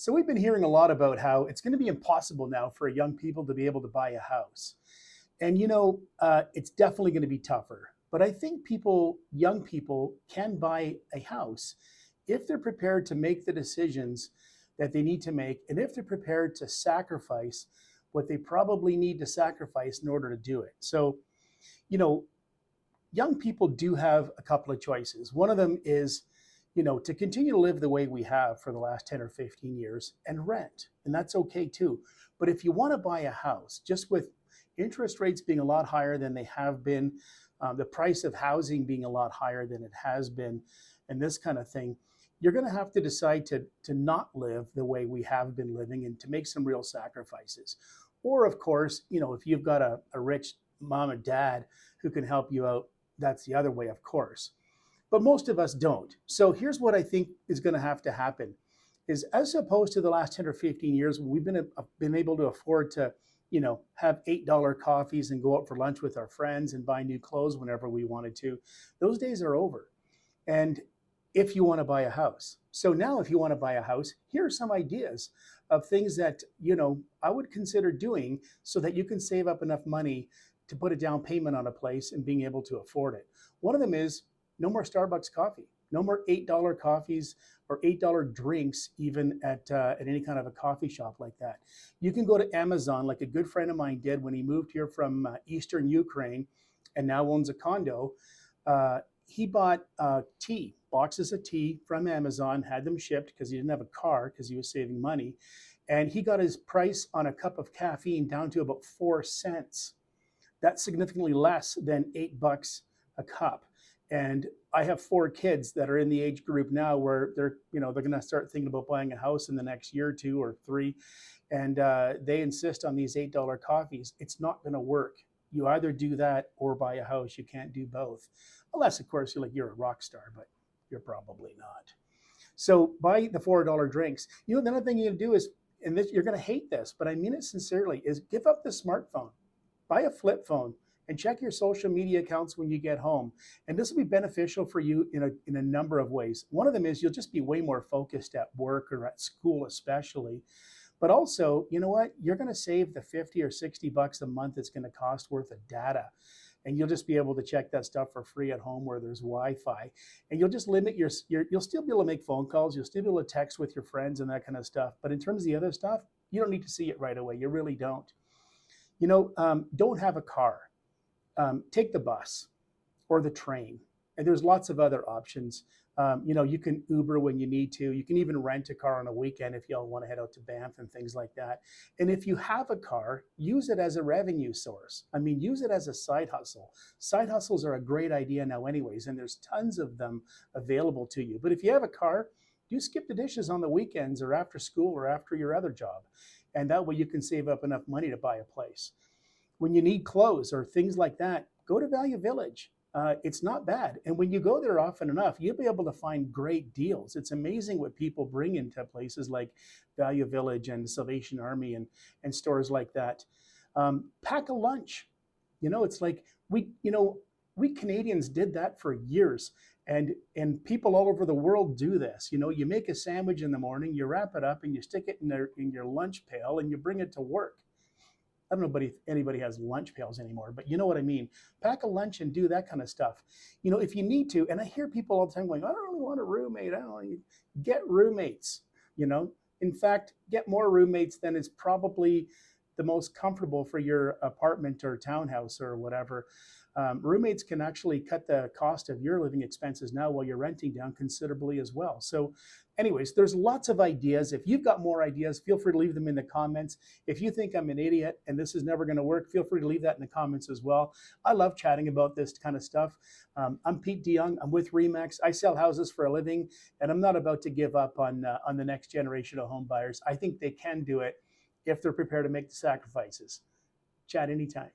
So we've been hearing a lot about how it's going to be impossible now for young people to be able to buy a house. And it's definitely going to be tougher. But I think young people can buy a house if they're prepared to make the decisions that they need to make, and if they're prepared to sacrifice what they probably need to sacrifice in order to do it. So, you know, young people do have a couple of choices. One of them is, to continue to live the way we have for the last 10 or 15 years and rent. And that's okay too. But if you want to buy a house, just with interest rates being a lot higher than they have been, the price of housing being a lot higher than it has been, and this kind of thing, you're going to have to decide to not live the way we have been living and to make some real sacrifices. Or, of course, if you've got a rich mom and dad who can help you out, that's the other way, of course. But most of us don't. So here's what I think is going to have to happen is, as opposed to the last 10 or 15 years when we've been able to afford to, have $8 coffees and go out for lunch with our friends and buy new clothes whenever we wanted to, those days are over. And if you want to buy a house. So now if you want to buy a house, here are some ideas of things that, I would consider doing so that you can save up enough money to put a down payment on a place and being able to afford it. One of them is no more Starbucks coffee, no more $8 coffees or $8 drinks, even at any kind of a coffee shop like that. You can go to Amazon, like a good friend of mine did when he moved here from Eastern Ukraine and now owns a condo. He bought boxes of tea from Amazon, had them shipped because he didn't have a car because he was saving money. And he got his price on a cup of caffeine down to about 4 cents. That's significantly less than $8 a cup. And I have 4 kids that are in the age group now where they're going to start thinking about buying a house in the next year or 2 or 3. And they insist on these $8 coffees. It's not going to work. You either do that or buy a house. You can't do both. Unless, of course, you're a rock star, but you're probably not. So buy the $4 drinks. The other thing you can do is, and this, you're going to hate this, but I mean it sincerely, is give up the smartphone. Buy a flip phone and check your social media accounts when you get home. And this will be beneficial for you in a number of ways. One of them is you'll just be way more focused at work or at school especially. But also, you know what? You're going to save the 50 or $60 a month it's going to cost worth of data. And you'll just be able to check that stuff for free at home where there's Wi-Fi. And you'll just limit you'll still be able to make phone calls. You'll still be able to text with your friends and that kind of stuff. But in terms of the other stuff, you don't need to see it right away. You really don't. Don't have a car. Take the bus or the train. And there's lots of other options. You can Uber when you need to. You can even rent a car on a weekend if y'all want to head out to Banff and things like that. And if you have a car, use it as a revenue source. I mean, use it as a side hustle. Side hustles are a great idea now anyways, and there's tons of them available to you. But if you have a car, do skip the dishes on the weekends or after school or after your other job. And that way you can save up enough money to buy a place. When you need clothes or things like that, go to Value Village. It's not bad. And when you go there often enough, you'll be able to find great deals. It's amazing what people bring into places like Value Village and Salvation Army and stores like that. Pack a lunch. It's like we Canadians did that for years. And people all over the world do this. You make a sandwich in the morning, you wrap it up and you stick it in your lunch pail and you bring it to work. I don't know if anybody has lunch pails anymore, but you know what I mean. Pack a lunch and do that kind of stuff. If you need to, and I hear people all the time going, I don't really want a roommate. I don't want get roommates. In fact, get more roommates than is probably the most comfortable for your apartment or townhouse or whatever. Roommates can actually cut the cost of your living expenses now while you're renting down considerably as well. So anyways, there's lots of ideas. If you've got more ideas, feel free to leave them in the comments. If you think I'm an idiot and this is never going to work, feel free to leave that in the comments as well. I love chatting about this kind of stuff. I'm Pete DeYoung. I'm with Remax. I sell houses for a living, and I'm not about to give up on the next generation of home buyers. I think they can do it if they're prepared to make the sacrifices. Chat anytime.